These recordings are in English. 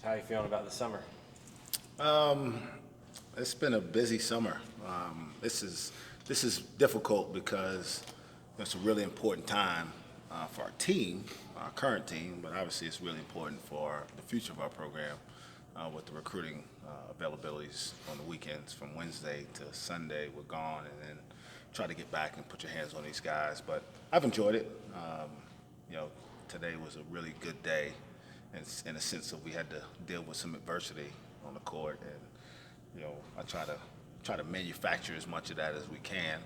How are you feeling about the summer? It's been a busy summer. This is difficult because it's a really important time for our team, our current team, but obviously it's really important for the future of our program with the recruiting availabilities on the weekends from Wednesday to Sunday. We're gone, and then try to get back and put your hands on these guys. But I've enjoyed it. You know, Today was a really good day, in a sense of we had to deal with some adversity on the court, and I try to manufacture as much of that as we can,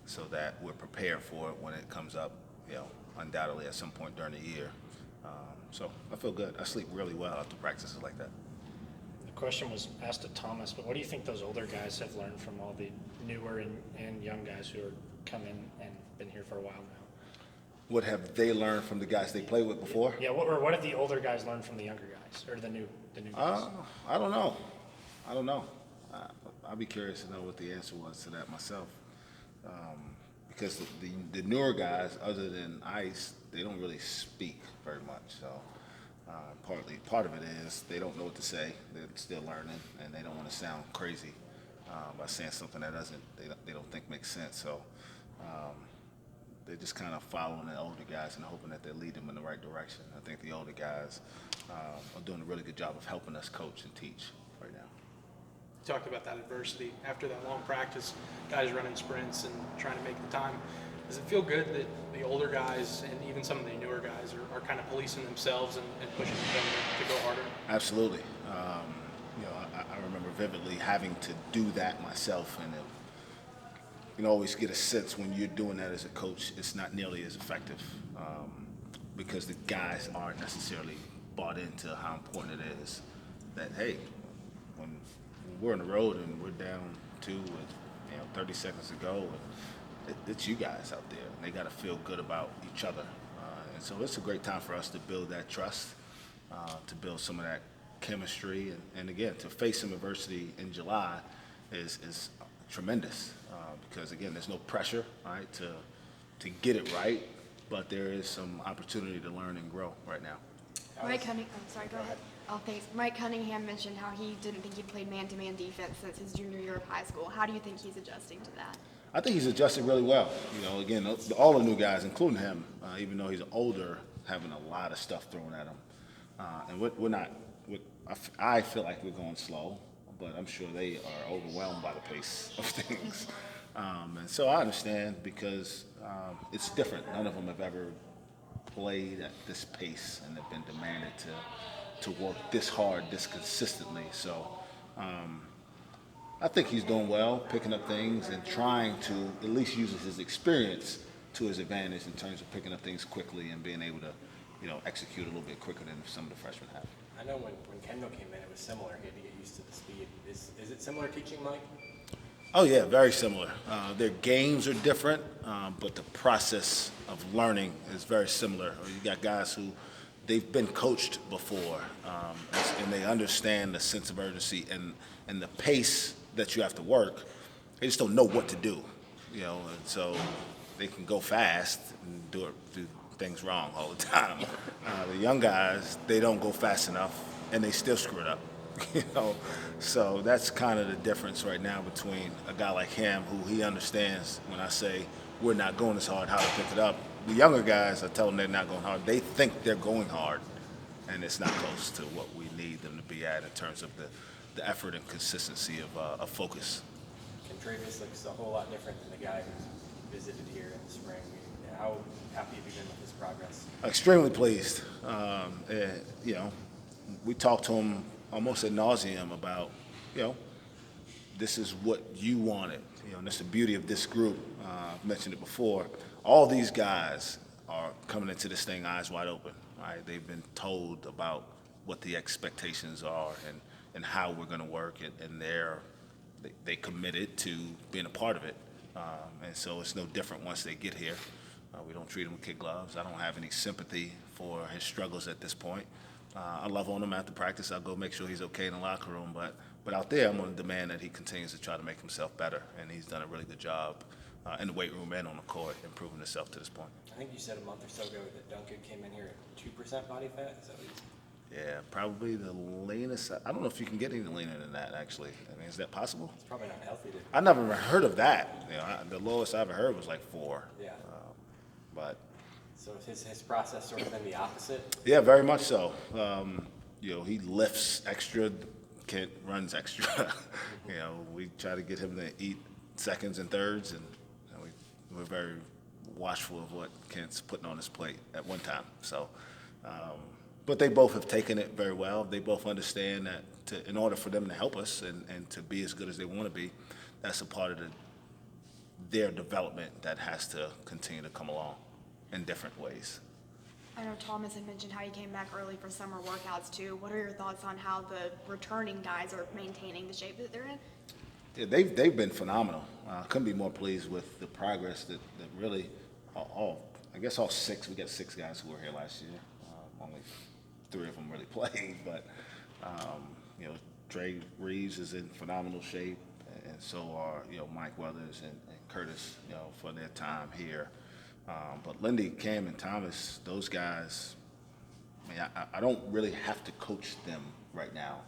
so that we're prepared for it when it comes up. Undoubtedly at some point during the year. So I feel good. I sleep really well after practices like that. The question was asked to Thomas, but what do you think those older guys have learned from all the newer and young guys who are come in and been here for a while now? What have they learned from the guys they played with before? Yeah, what have the older guys learned from the younger guys, or the new guys? I don't know. I don't know. I'd be curious to know what the answer was to that myself. Because the newer guys, other than Ice, they don't really speak very much. So part of it is they don't know what to say. They're still learning, and they don't want to sound crazy by saying something that they don't think makes sense. So they're just kind of following the older guys and hoping that they lead them in the right direction. I think the older guys are doing a really good job of helping us coach and teach right now. You talked about that adversity after that long practice, guys running sprints and trying to make the time. Does it feel good that the older guys and even some of the newer guys are kind of policing themselves and pushing each other to go harder? Absolutely. I remember vividly having to do that myself, and you can always get a sense when you're doing that as a coach, it's not nearly as effective because the guys aren't necessarily bought into how important it is that, hey, when we're on the road and we're down 2 with 30 seconds to go, and it's you guys out there, and they got to feel good about each other. And so it's a great time for us to build that trust, to build some of that chemistry, and again, to face some adversity in July is tremendous because, again, there's no pressure, right, to get it right, but there is some opportunity to learn and grow right now. Mike Cunningham, sorry, go ahead. Oh, thanks. Mike Cunningham mentioned how he didn't think he played man-to-man defense since his junior year of high school. How do you think he's adjusting to that? I think he's adjusted really well. Again, all the new guys, including him, even though he's older, having a lot of stuff thrown at him. And I feel like we're going slow, but I'm sure they are overwhelmed by the pace of things. And so I understand because it's different. None of them have ever played at this pace and have been demanded to work this hard, this consistently. So I think he's doing well, picking up things and trying to at least use his experience to his advantage in terms of picking up things quickly and being able to, execute a little bit quicker than some of the freshmen have. I know when Kendall came in, it was similar. He had to get used to the speed. Is it similar teaching, Mike? Oh, yeah, very similar. Their games are different, but the process of learning is very similar. You got guys who they've been coached before, and they understand the sense of urgency and the pace that you have to work. They just don't know what to do, and so they can go fast and do things wrong all the time. The young guys, they don't go fast enough, and they still screw it up. So that's kind of the difference right now between a guy like him, who he understands when I say we're not going as hard, how to pick it up. The younger guys, I tell them they're not going hard. They think they're going hard, and it's not close to what we need them to be at in terms of the effort and consistency of focus. Contravious looks a whole lot different than the guy who visited here in the spring. How happy have you been with his progress? Extremely pleased. We talked to him almost ad nauseum about, this is what you wanted. And that's the beauty of this group. I've mentioned it before. All these guys are coming into this thing eyes wide open. Right? They've been told about what the expectations are and how we're going to work, and they committed to being a part of it. And so it's no different once they get here. We don't treat him with kid gloves. I don't have any sympathy for his struggles at this point. I love on him after practice. I'll go make sure he's okay in the locker room. But out there, I'm going to demand that he continues to try to make himself better. And he's done a really good job in the weight room and on the court, improving himself to this point. I think you said a month or so ago that Duncan came in here at 2% body fat. Is that what Yeah, probably the leanest. I don't know if you can get any leaner than that, actually. I mean, is that possible? It's probably not healthy to. I never even heard of that. You know, the lowest I ever heard was like 4. Yeah. But So is his process sort of been the opposite? yeah, very much so. You know, he lifts extra. Kent runs extra. You know, we try to get him to eat seconds and thirds, and we're very watchful of what Kent's putting on his plate at one time. So, but they both have taken it very well. They both understand that in order for them to help us and to be as good as they want to be, that's a part of their development that has to continue to come along in different ways. I know Thomas had mentioned how he came back early for summer workouts too. What are your thoughts on how the returning guys are maintaining the shape that they're in? Yeah, they've been phenomenal. Couldn't be more pleased with the progress that really I guess all 6. We got 6 guys who were here last year. Only 3 of them really played, but you know, Dre Reeves is in phenomenal shape, and so are Mike Weathers and Curtis for their time here. But Lindy, Cam, and Thomas, those guys, I mean, I don't really have to coach them right now,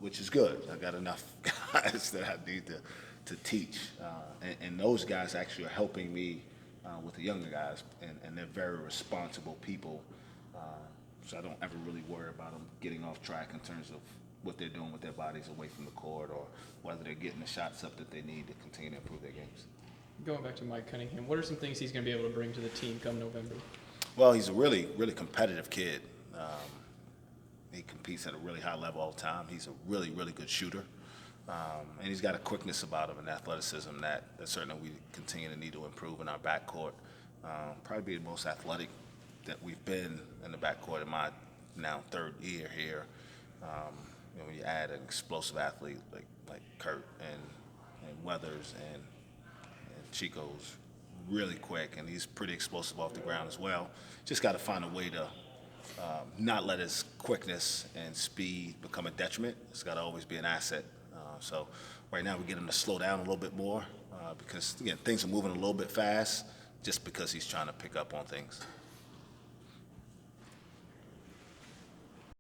which is good. I got enough guys that I need to teach, and those guys actually are helping me with the younger guys, and they're very responsible people, so I don't ever really worry about them getting off track in terms of what they're doing with their bodies away from the court, or whether they're getting the shots up that they need to continue to improve their games. Going back to Mike Cunningham, what are some things he's going to be able to bring to the team come November? Well, he's a really, really competitive kid. He competes at a really high level all the time. He's a really, really good shooter. And he's got a quickness about him and athleticism that certainly we continue to need to improve in our backcourt. Probably be the most athletic that we've been in the backcourt in my now 3rd year here. When you add an explosive athlete like Kurt and Weathers and Chico's really quick, and he's pretty explosive off the ground as well. Just got to find a way to not let his quickness and speed become a detriment. It's got to always be an asset. So right now we get him to slow down a little bit more because, again, things are moving a little bit fast just because he's trying to pick up on things.